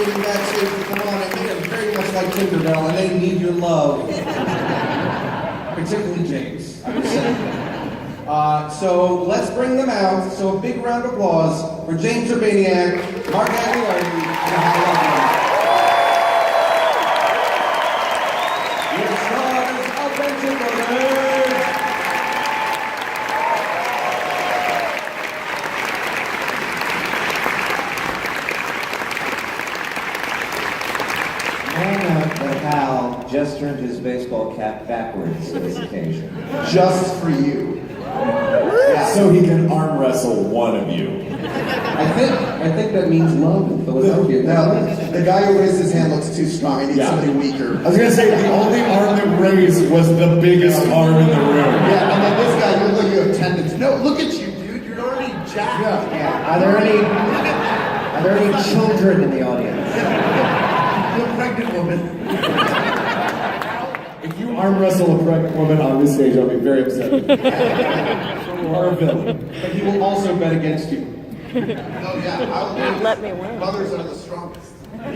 waiting backstage to come on, and they are very much like Tinkerbell, and they need your love. Particularly James, I would say. So let's bring them out. So a big round of applause for James Urbaniak, Mark Aguilera, and Hal Loveland. Your stars of Venture Brothers. But Hal just turned his baseball cap backwards for this occasion. Just for you. So he can arm wrestle one of you. I think that means love in Philadelphia. Now, the guy who raised his hand looks too strong. I need somebody weaker. I was gonna say the only arm that raised was the biggest arm in the room. Yeah, and then this guy, you look like you have tendons. No, look at you, dude. You're already jacked. Yeah. Are there any children in the audience? You're a pregnant woman. If you arm wrestle a pregnant woman on this stage, I'll be very upset. You are a villain, but he will also bet against you. Oh, yeah. I'll Let me win. Mothers are the strongest. Good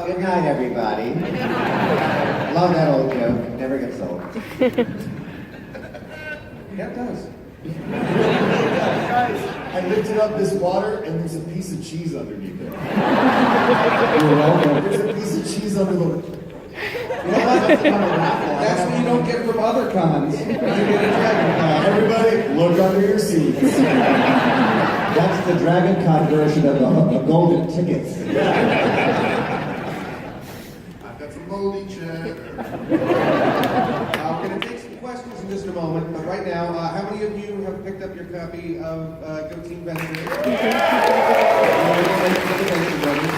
Good night, everybody. Love that old joke. Never gets old. Yeah, it does. Guys, I lifted up this water and there's a piece of cheese underneath it. You're welcome. There's a piece of cheese under the... You know what? That's what you don't get from other cons. You get a Dragon Con. Everybody, look under your seats. That's the Dragon Con version of the golden tickets. I've got some moldy cheddar. I'm going to take some questions in just a moment, but right now, how many of you have picked up your copy of Go Team Venture? Is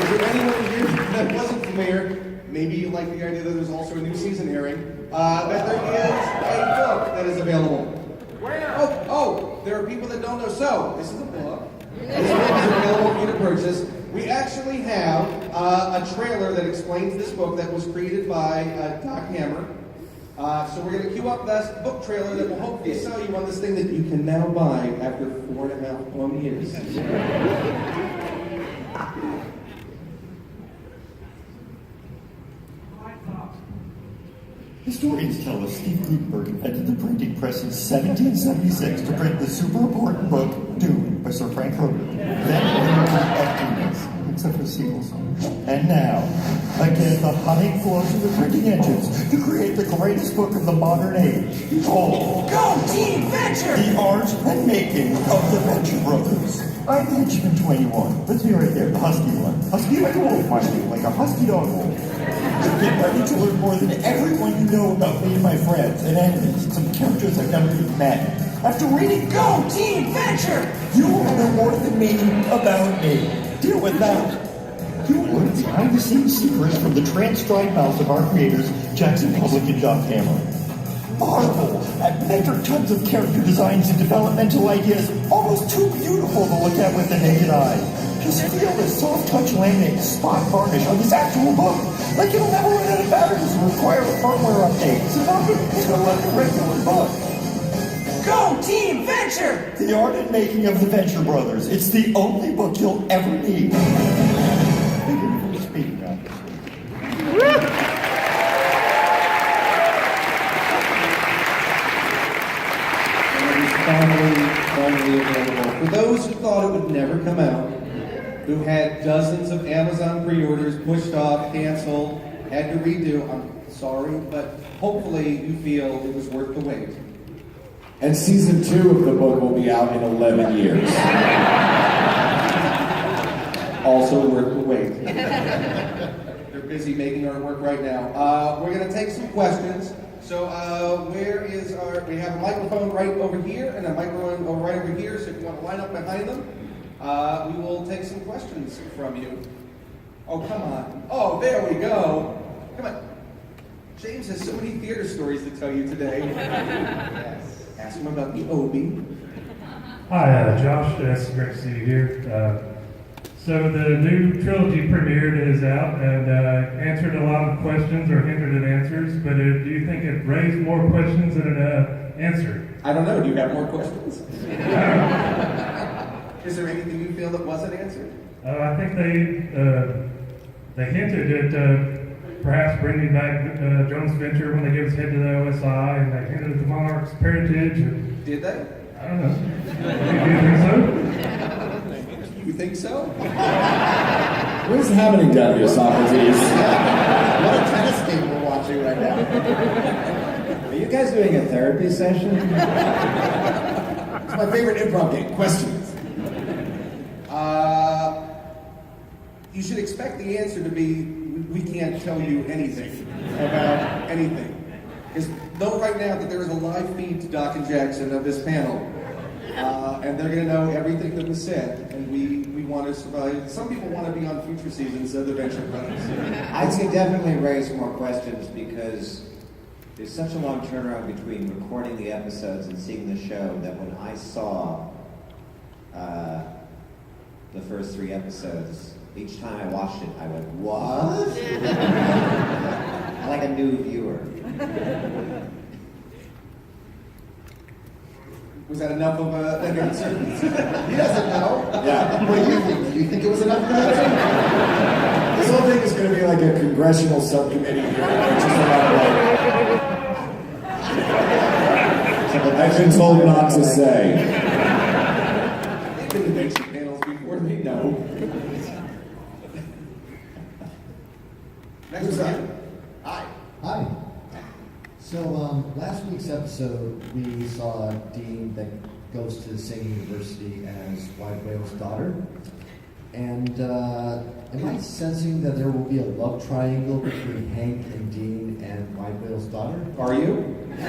there anyone here that wasn't familiar? Maybe you like the idea that there's also a new season airing. That there is a book that is available. Where? Oh, there are people that don't know. So, this is a book. This book is available for you to purchase. We actually have a trailer that explains this book that was created by Doc Hammer. So we're going to queue up this book trailer that will hopefully sell you on this thing that you can now buy after 4.5 long years. Historians tell us Steve Gutenberg invented the printing press in 1776 to print the super important book Dune by Sir Frank Herbert. Then emptiness, except for sequels. And now, again, the humming flows of the printing engines to create the greatest book of the modern age. Behold, Go Team Venture! the art and making of the Venture Brothers. I'm Benjamin 21. Let's be right there, the husky one. Husky like a wolf, mind you, like a husky dog wolf. Get ready to learn more than everyone you know about me and my friends and enemies, and some characters I've never even met. After reading Go Team Venture! you will know more than me about me. Deal with that. You will learn behind-the-scenes secrets from the transcribed mouths of our creators, Jackson Public and Doc Hammer. Marvel at metric-tons of character designs and developmental ideas, almost too beautiful to look at with the naked eye. Just feel the soft-touch laminate spot varnish on this actual book. Like it'll never run out of batteries or require a firmware update. It's gonna look like a regular book. Go Team Venture! The art and making of the Venture Brothers. It's the only book you'll ever need. Figuratively speaking, obviously. Finally available. For those who thought it would never come out, who had dozens of Amazon pre-orders pushed off, canceled, had to redo, I'm sorry, but hopefully you feel it was worth the wait. And season 2 of the book will be out in 11 years. Also worth the wait. They're busy making artwork right now. We're going to take some questions. So where is our, we have a microphone right over here and a microphone right over here, so if you want to line up behind them, we will take some questions from you. Oh, come on. Oh, there we go. Come on. James has so many theater stories to tell you today. Yes. Ask him about the Obi. Hi, Josh. It's great to see you here. So the new trilogy premiered is out and answered a lot of questions or hinted at answers, but do you think it raised more questions than it answered? I don't know. Do you have more questions? Is there anything you feel that wasn't answered? I think they hinted at perhaps bringing back Jones Venture when they give his head to the OSI, and they hinted at the Monarchs' parentage. And, Did they? I don't know. Do you think so? You think so? What is happening down here, Socrates? What a tennis game we're watching right now. Are you guys doing a therapy session? It's my favorite improv game. Questions. You should expect the answer to be, we can't tell you anything about anything. Because know right now that there is a live feed to Doc and Jackson of this panel. And they're going to know everything that was said. And we want to survive. Some people want to be on future seasons of the Venture Brothers. I'd say definitely raise more questions because there's such a long turnaround between recording the episodes and seeing the show that when I saw the first 3 episodes, each time I watched it, I went, what? Like a new viewer. Was that enough of an answer? He doesn't know. Yeah. What do you think? Do you think it was enough of an answer? This whole thing is going to be like a congressional subcommittee hearing. Just about I've been told not to say. They've been to Venture panels before, they know. Next Who's one. up? Hi. Hi. So last week's episode, we saw Dean that goes to the same university as White Whale's daughter. And am I sensing that there will be a love triangle between Hank and Dean and White Whale's daughter? Are you? He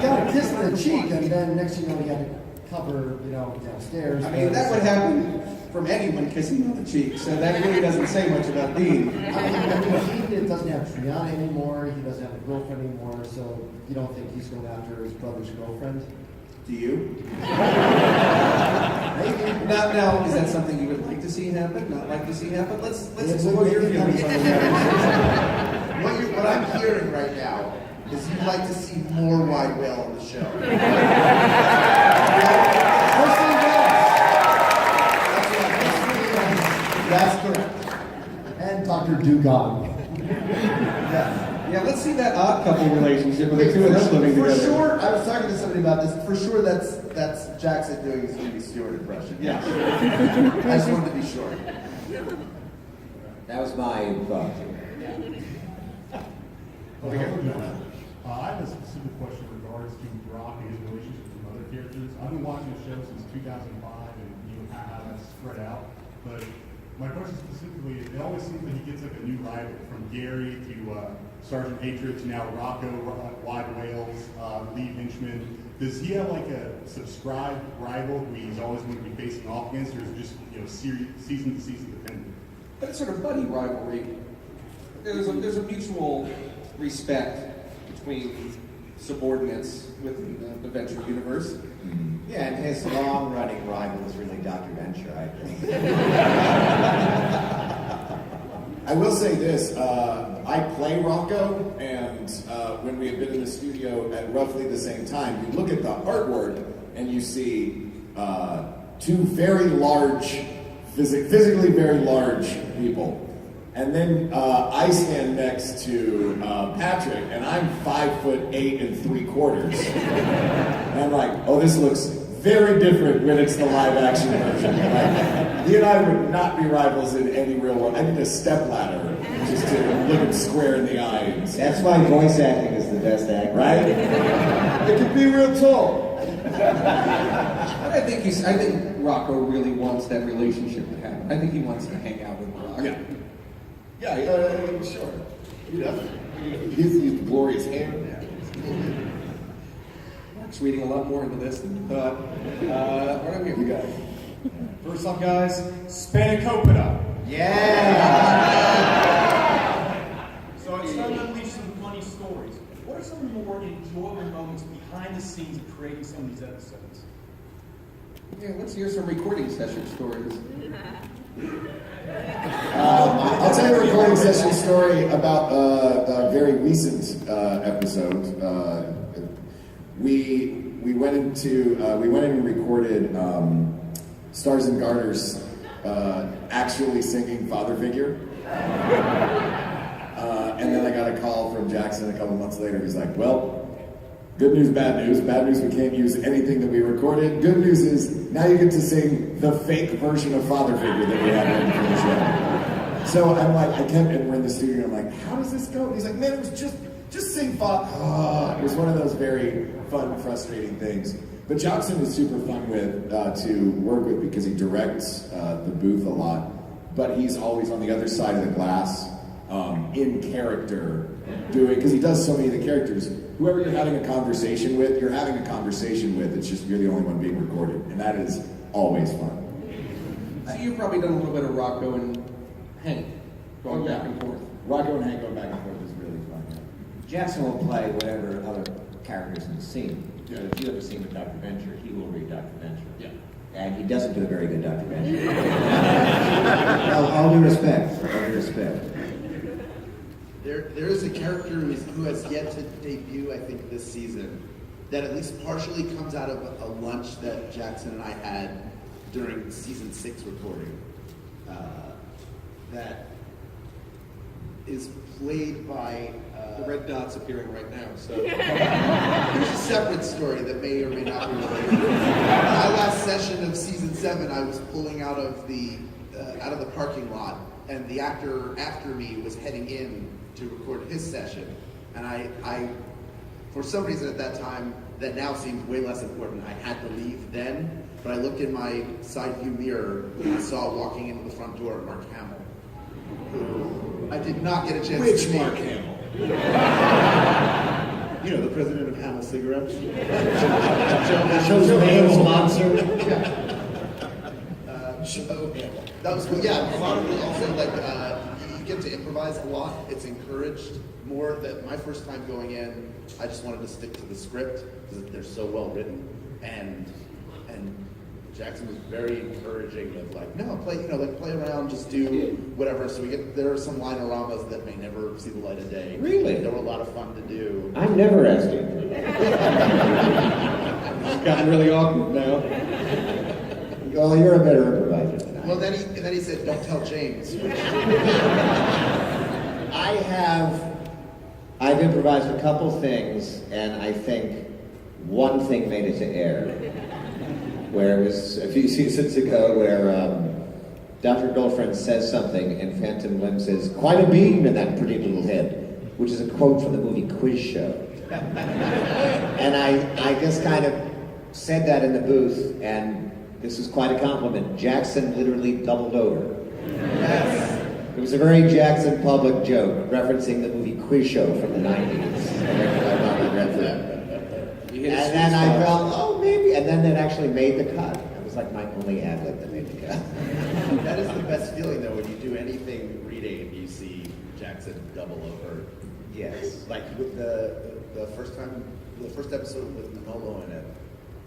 got a kiss on the cheek, and then next thing you know, he had to cover, downstairs. I mean, that would happen from anyone kissing on the cheek, so that really doesn't say much about Dean. Dean doesn't have Triana anymore. He doesn't have a girlfriend anymore. So you don't think he's going after his brother's girlfriend? Do you? Maybe. Now, is that something you would like to see happen? Not like to see happen? Let's explore your feelings on that. What I'm hearing right now is you'd like to see more Wide Whale on the show. That's correct. And Dr. Dugan. Yeah, let's see that odd couple relationship with the two of them living For together. sure, I was talking to somebody about this. For sure, that's Jackson doing his Jimmy Stewart impression. Yeah. I just wanted to be sure. That was my thought. Over here. I have a specific question in regards to Brock and his relationships with other characters. I've been watching the show since 2005 and how that's spread out. But my question specifically is, it always seems that he gets like a new rival, from Gary to Sergeant Hatred to now Rocco, Wide Whales, Lee Hinchman. Does he have like a subscribed rival who he's always going to be facing off against, or is it just season to season dependent? But it's sort of buddy rivalry. There's a mutual respect between subordinates within the Venture universe. Yeah, and his long-running rival is really Dr. Venture, I think. I will say this, I play Rocco, and when we had been in the studio at roughly the same time, you look at the artwork and you see 2 very large, physically very large people. And then I stand next to Patrick, and I'm 5'8" and 3/4. And I'm like, oh, this looks very different when it's the live action version. Like, he and I would not be rivals in any real world. I need a stepladder just to look him square in the eye. And That's why voice acting is the best acting. right? It can be real tall. But I think Rocco really wants that relationship to happen. I think he wants to hang out with Brock. Yeah. Yeah, sure. He does. He's glorious hair. Mark's reading a lot more into this than he thought. What am I here? You got it. First up, guys, Spanakopita. Yeah. So it's time to unleash some funny stories. What are some of the more enjoyable moments behind the scenes of creating some of these episodes? Yeah, let's hear some recording session stories. I'll tell you a recording session story about a very recent episode. we went in and recorded Stars and Garters actually singing Father Figure. And then I got a call from Jackson a couple months later. He's like, well, good news, bad news. Bad news, we can't use anything that we recorded. Good news is now you get to sing the fake version of Father Figure that we had written for the show. So I'm like, and we're in the studio, and I'm like, how does this go? And he's like, man, it was just sing Father. It was one of those very fun, frustrating things. But Jackson is super fun to work with because he directs the booth a lot, but he's always on the other side of the glass, in character, because he does so many of the characters. Whoever you're having a conversation with, it's just you're the only one being recorded, and that is always fun. So you've probably done a little bit of Rocco and Hank going back and forth. Rocco and Hank going back and forth is really fun. Yeah. Jackson will play whatever other characters in the scene. So if you ever seen Dr. Venture, he will read Dr. Venture. Yeah. And he doesn't do a very good Dr. Venture. all due respect. All due respect. There is a character who has yet to debut, I think, this season, that at least partially comes out of a lunch that Jackson and I had during season 6 recording. That is played by The red dot's appearing right now, so. There's a separate story that may or may not be related. My last session of season 7, I was pulling out of the parking lot, and the actor after me was heading in to record his session, and I for some reason at that time that now seems way less important, I had to leave then, but I looked in my side view mirror and I saw walking into the front door Mark Hamill, who I did not get a chance to meet. Mark Hamill? You know, the president of Hamill Cigarettes. Shows the name sponsor. Joe Hamill. That was cool. Yeah, a lot of it also like you get to improvise a lot. It's encouraged more. That my first time going in, I just wanted to stick to the script because they're so well written, and Jackson was very encouraging of like, no, play around, just do whatever. So there are some line-oramas that may never see the light of day. Really? They were a lot of fun to do. I'm never asking. It's gotten really awkward now. Well, you're a better improviser than I am. Well, then he said, don't tell James. I've improvised a couple things, and I think one thing made it to air. Where it was a few seasons ago where Dr. Goldfriend says something and Phantom Limb says, quite a beam in that pretty little head, which is a quote from the movie Quiz Show. And I just kind of said that in the booth, and this was quite a compliment. Jackson literally doubled over. Yes. It was a very Jackson public joke, referencing the movie Quiz Show from the 90s. And then I felt, oh, maybe. And then it actually made the cut. It was like my only ad-lib that made the cut. That is the best feeling, though, when you do anything reading and you see Jackson double over. Yes. Like with the first episode with Manolo in it,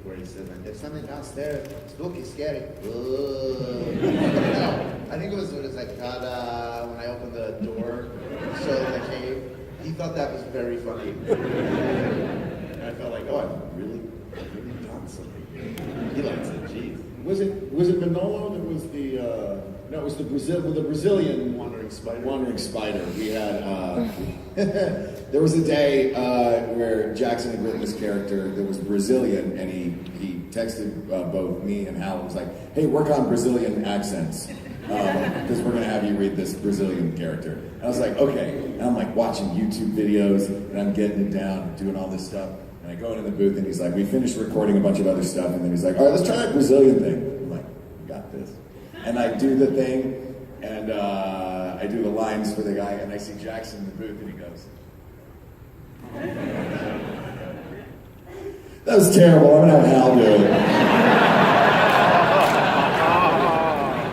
where he said, like, there's something downstairs, spooky, scary. I think it was when it's like, ta-da, when I opened the door, so the cave. He thought that was very funny. And I felt like, oh, I've really done something. He likes it, geez. Was it Manolo that was no, it was the Brazilian Wandering Spider. We had there was a day where Jackson had written this character that was Brazilian, and he texted both me and Hal and was like, hey, work on Brazilian accents because we're gonna have you read this Brazilian character. And I was like, okay. And I'm like watching YouTube videos and I'm getting it down, doing all this stuff. And I go into the booth and he's like, we finished recording a bunch of other stuff, and then he's like, all right, let's try that Brazilian thing. I'm like, got this. And I do the thing, and I do the lines for the guy, and I see Jackson in the booth, and he goes, that was terrible, I'm gonna have Hal do it.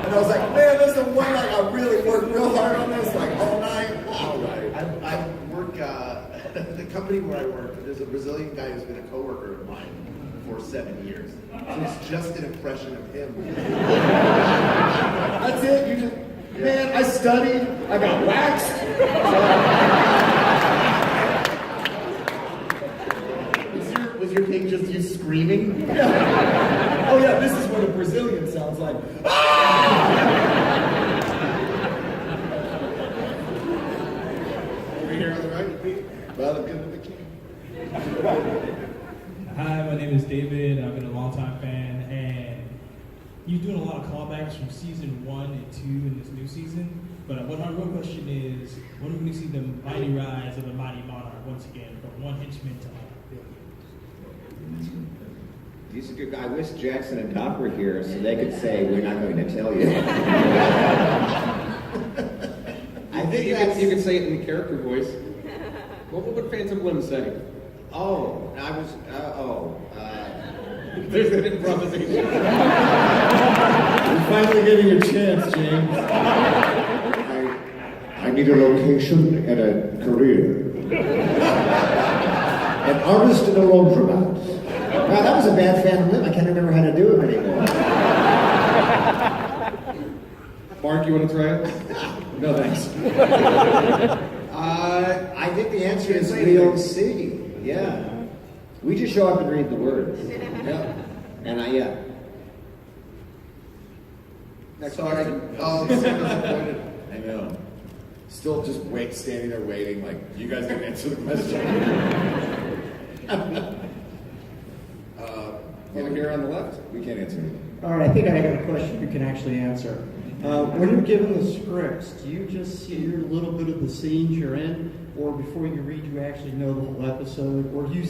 And I was like, man, this is the one, like, I really worked real hard on this, like, all night. All right. I work, the company where I work, there's a Brazilian guy who's been a coworker of mine for 7 years. So it's just an impression of him. That's it, you just, man, I studied, I got waxed. Was Was your take just you screaming? Yeah. Oh yeah, this is what a Brazilian sounds like. Over here on the right, Brother Good of the King. Hi, my name is David. I've been a longtime fan, and you're doing a lot of callbacks from season 1 and 2 in this new season. But what my real question is, when are we going to see the mighty rise of the mighty monarch once again, from one henchman to like a billion? These are good. I wish Jackson and Doc were here so they could say we're not going to tell you. I think you could say it in the character voice. What would Phantom Limb say? Oh, I was. There's an improvisation. You're finally getting your chance, James. I need a location and a career. An artist in a laundromat. Wow, that was a bad Phantom Limb. I can't remember how to do it anymore. Mark, you want to try it? No thanks. I think the answer is we don't see. Yeah. We just show up and read the words. Yeah. And yeah. Next question. Oh, I'm so disappointed. I know. Still just standing there waiting, like, you guys can answer the question. Over here on the left. We can't answer anything. All right, I think I got a question you can actually answer. When you're given the scripts, do you just hear a little bit of the scenes you're in, or before you read, you actually know the whole episode, or you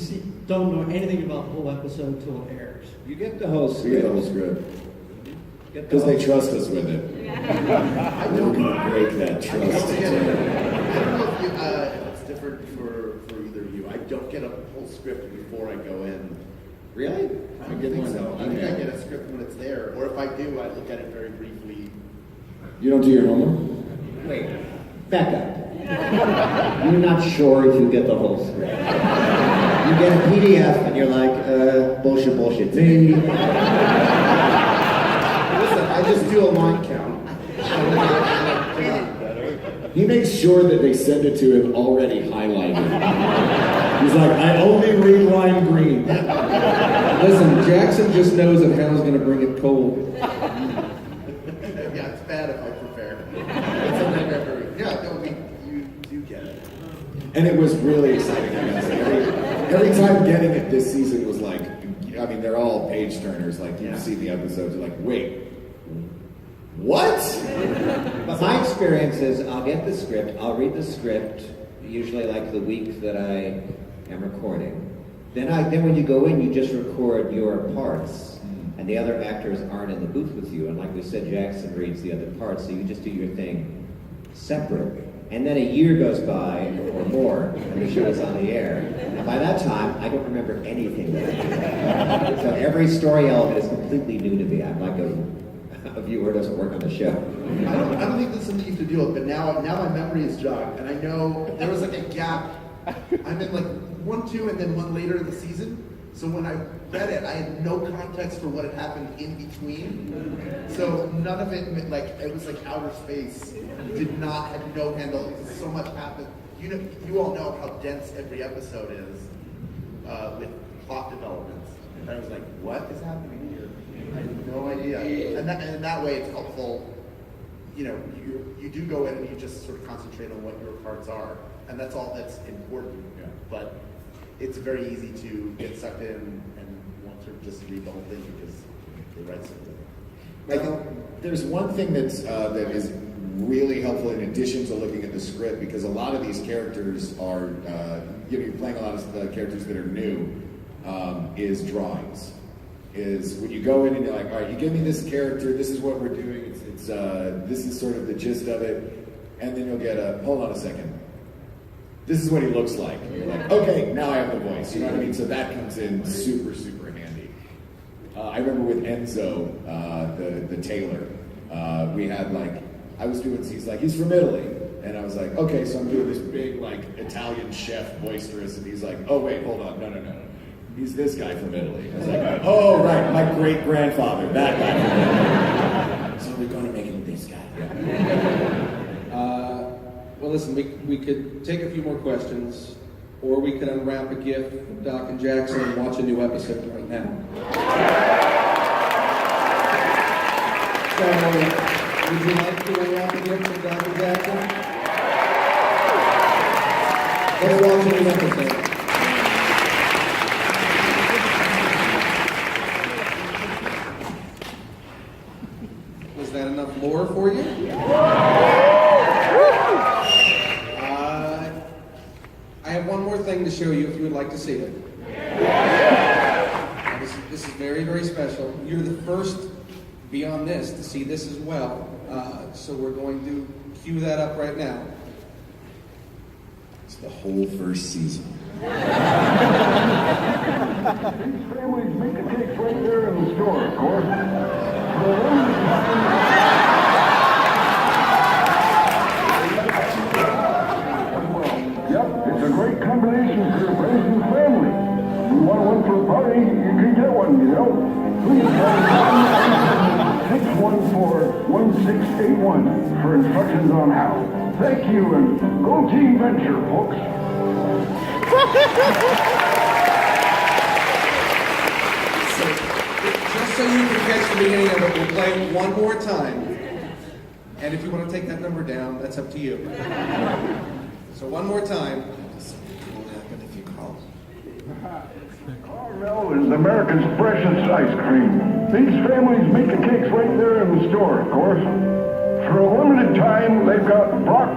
don't know anything about the whole episode until it airs? You get the whole We get the whole script. Because they trust us with it. I We're going to break that trust. I don't know if it's different for either of you. I don't get a whole script before I go in. Really? I don't think so. I think I get a script when it's there, or if I do, I look at it very briefly. You don't do your homework? Wait. Back up. You're not sure if you get the whole script. You get a PDF and you're like, bullshit. I just do a line count. He makes sure that they send it to him already highlighted. He's like, I only read line green. Listen, Jackson just knows that Hal's going to bring it cold. Yeah, it's bad if I prepare. Yeah, no, you do get it. And it was really exciting. I gotta say. Every time getting it this season was like, I mean, they're all page turners. Like, you see the episodes, you're like, wait, what? But my experience is I'll get the script, I'll read the script, usually like the week that I am recording. Then when you go in, you just record your parts, and the other actors aren't in the booth with you. And like we said, Jackson reads the other parts, so you just do your thing separate. And then a year goes by, or more, and the show is on the air. And by that time, I don't remember anything that I did. So every story element is completely new to me. I'm like a viewer who doesn't work on the show. I don't think this is something you have to deal with, but now my memory is jogged, and I know there was like a gap. I'm in like 1, 2, and then 1 later in the season. So when I read it, I had no context for what had happened in between. So none of it, like, it was like outer space. Had no handle. So much happened. You all know how dense every episode is with plot developments. And I was like, what is happening here? I have no idea. And that way it's helpful. You know, you do go in and you just sort of concentrate on what your parts are. And that's all that's important. Yeah. But it's very easy to get sucked in and want to just read the whole thing because they write something. I think there's one thing that is really helpful in addition to looking at the script, because a lot of these characters are, you're playing a lot of characters that are new, is drawings. Is when you go in and you're like, all right, you give me this character, this is what we're doing, this is sort of the gist of it, and then you'll get hold on a second. This is what he looks like. And you're like, okay, now I have the voice. You know what I mean? So that comes in super, super handy. I remember with Enzo, the tailor, we had like, I was doing, he's from Italy. And I was like, okay, so I'm doing this big like Italian chef, boisterous, and he's like, oh wait, hold on, no. He's this guy from Italy. I was like, oh right, my great-grandfather, that guy from Italy. So we're going to make him this guy. Yeah. Well, listen, we could take a few more questions. or we could unwrap a gift from Doc and Jackson and watch a new episode right now. So, would you like to unwrap a gift from Doc and Jackson? Let's watch a new episode. Was that enough lore for you? I have one more thing to show you if you would like to see it. This is very, very special. You're the first beyond this to see this as well. So we're going to cue that up right now. It's the whole first season. Families make the cakes right there in the store, of course. Yep, it's a great combination for your friends and family. You want one for a party, you can get one, you know. Please call 614-1681 for instructions on how. Thank you, and go Team Venture, folks. Just so you can catch the beginning of it, we'll play it one more time. And if you want to take that number down, that's up to you. So one more time. If you call. Carmel is America's freshest ice cream. These families make the cakes right there in the store, of course. For a limited time, they've got Brock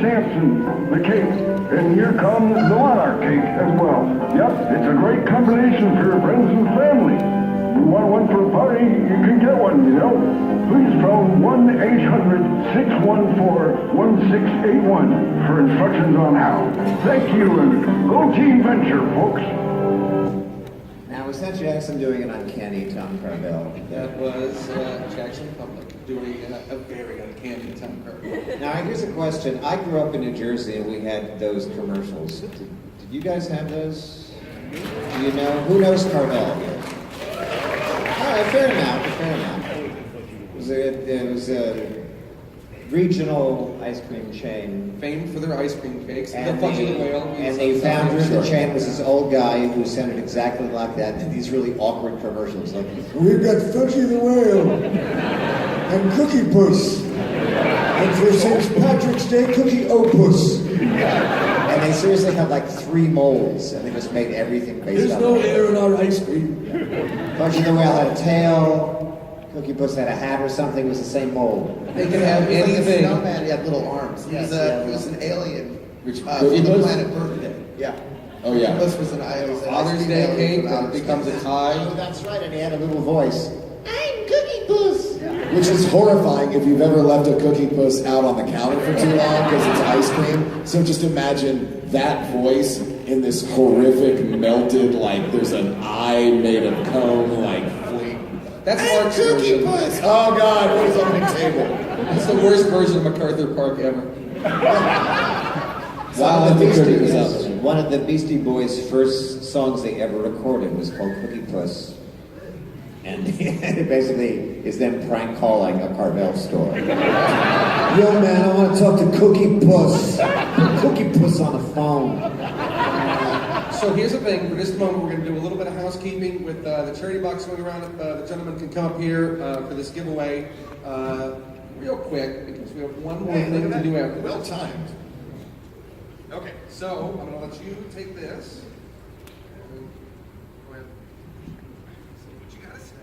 Sampson, the cake, and here comes the Monarch cake as well. Yep, it's a great combination for your friends and family. You want one for a party, you can get one, you know. Please phone 1-800-614-1681 for instructions on how. Thank you, and go Team Venture, folks. Now, was that Jackson doing an uncanny Tom Carvel? That was Jackson Public doing a very uncanny Tom Carvel. Now, here's a question. I grew up in New Jersey and we had those commercials. Did you guys have those? Do you know? Who knows Carvel here? All right, fair enough. It was a regional ice cream chain. Famed for their ice cream cakes. And the Fudgy the Whale. And the founder of the chain was this old guy who sounded exactly like that in these really awkward commercials. Like, We've got Fudgy the Whale and Cookie Puss. And for St. Patrick's Day, Cookie Opus. And they seriously had like 3 molds, and they just made everything based There's on no that. air in our ice cream. Fudgy the Whale had a tail. Cookie Puss had a hat or something. It was the same mold. They could have anything. He had little arms. He was an alien from Cookie the Puss? planet Birthday. Yeah. Oh yeah. Cookie Puss was an ice Father's cream Day alien cake from that outer becomes a space. tie. Oh, that's right, and he had a little voice. I'm Cookie Puss. Which is horrifying if you've ever left a Cookie Puss out on the counter for too long because it's ice cream. So just imagine that voice in this horrific melted, like there's an eye made of cone, like fleek. That's Hey, Mark's Cookie version. Puss! Oh God, what is on the table? It's the worst version of MacArthur Park ever. One of the Beastie Boys' first songs they ever recorded was called Cookie Puss. And it basically is them prank calling a Carvel store. Yo man, I want to talk to Cookie Puss. Cookie Puss on the phone. So here's the thing. For this moment, we're going to do a little bit of housekeeping with the charity box going around. If the gentleman can come up here for this giveaway real quick, because we have one more thing to do after. Well timed. Okay, so I'm going to let you take this. Go ahead. See what you got to say.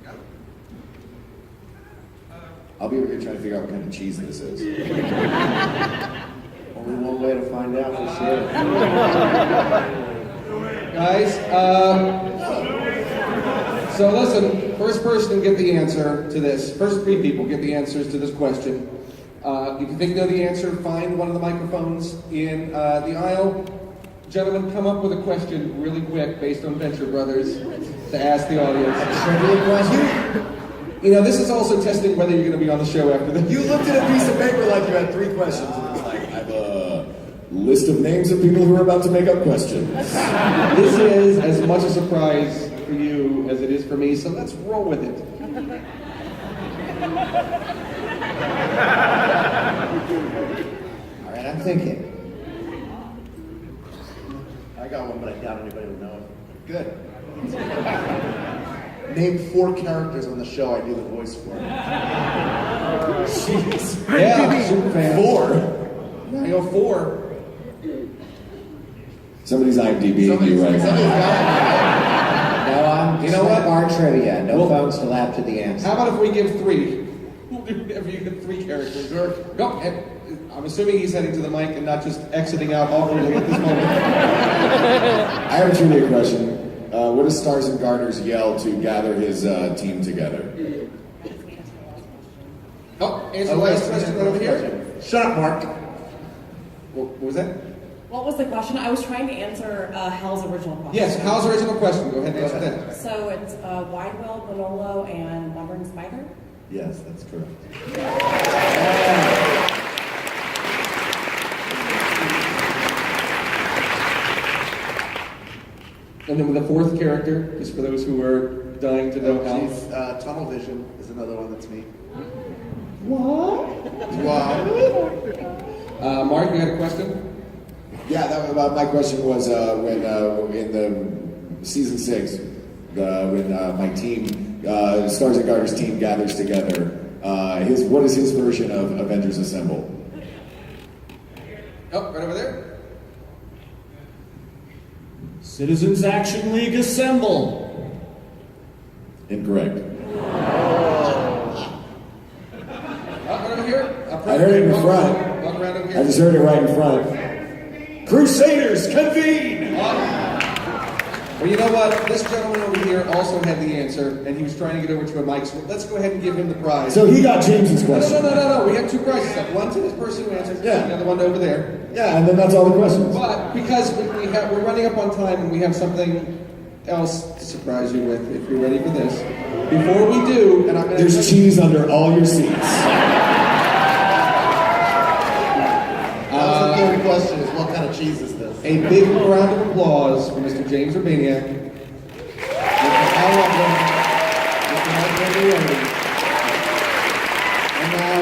Got it? I'll be over here trying to figure out what kind of cheese this is. Only one way to find out for sure. Guys, so listen, first person to get the answer to this, first 3 people get the answers to this question. If you think you know the answer, find one of the microphones in the aisle. Gentlemen, come up with a question really quick based on Venture Brothers to ask the audience. A trivia question? You know, this is also testing whether you're going to be on the show after this. You looked at a piece of paper like you had 3 questions. And it's like, I have a list of names of people who are about to make up questions. This is as much a surprise for you as it is for me, so let's roll with it. All right, I'm thinking. I got one, but I doubt anybody would know it. Good. Name 4 characters on the show I do the voice for. Jeez. Yeah, super fan. 4. Now you go 4. Somebody's IMDb you right now. No, I'm You know what? Our trivia. No Well- phones till after the answer. How about if we give 3? We'll do whatever you get 3 characters. Go. And I'm assuming he's heading to the mic and not just exiting out awkwardly at this moment. I have a trivia question. What does Stars and Garters yell to gather his team together? Oh, answer the last question right over here. Shut up, Mark. What was that? What was the question? I was trying to answer Hal's original question. Yes, Hal's original question. Go ahead and answer that. So it's Wide-Wheel, Manolo, and Wandering Spider? Yes, that's correct. And then with the 4th character, just for those who are dying to know how. Tunnel Vision is another one that's me. What? Wow. Mark, you had a question? Yeah, my question was when in the season 6, when my team, Stars and Garters team gathers together, what is his version of Avengers Assemble? Oh, right over there. Citizens Action League Assemble. Incorrect. Right over here. I heard it in the front. Walk around over here. I just heard it right in front. Crusaders, convene! Well, you know what? This gentleman over here also had the answer, and he was trying to get over to a mic, so let's go ahead and give him the prize. So he got James's question. No. We have 2 prizes left. One to this person who answered, and the other one over there. Yeah, and then that's all the questions. But because we're running up on time and we have something else to surprise you with, if you're ready for this. Before we do, and I'm going to... There's cheese under all your seats. The third question is, what kind of cheese is this? A big round of applause for Mr. James Urbaniak. Mr. Al Upland, Mr. Mike Regularity. And now,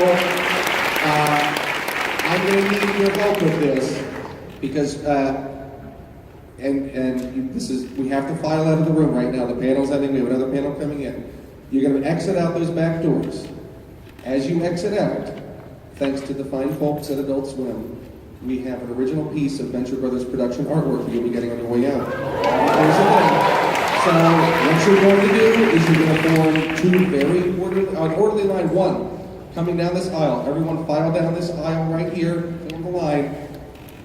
I'm going to need your help with this because, we have to file out of the room right now. The panel's ending. We have another panel coming in. You're going to exit out those back doors. As you exit out, thanks to the fine folks at Adult Swim, we have an original piece of Venture Brothers production artwork that you'll be getting on your way out. Here's the thing. So what you're going to do is you're going to form 2 very orderly line. 1, coming down this aisle. Everyone file down this aisle right here, fill the line.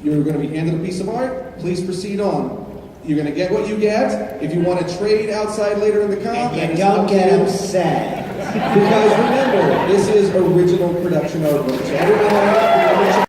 You're going to be handed a piece of art. Please proceed on. You're going to get what you get. If you want to trade outside later in the comp, And you don't get upset. because remember, this is original production artwork. So everyone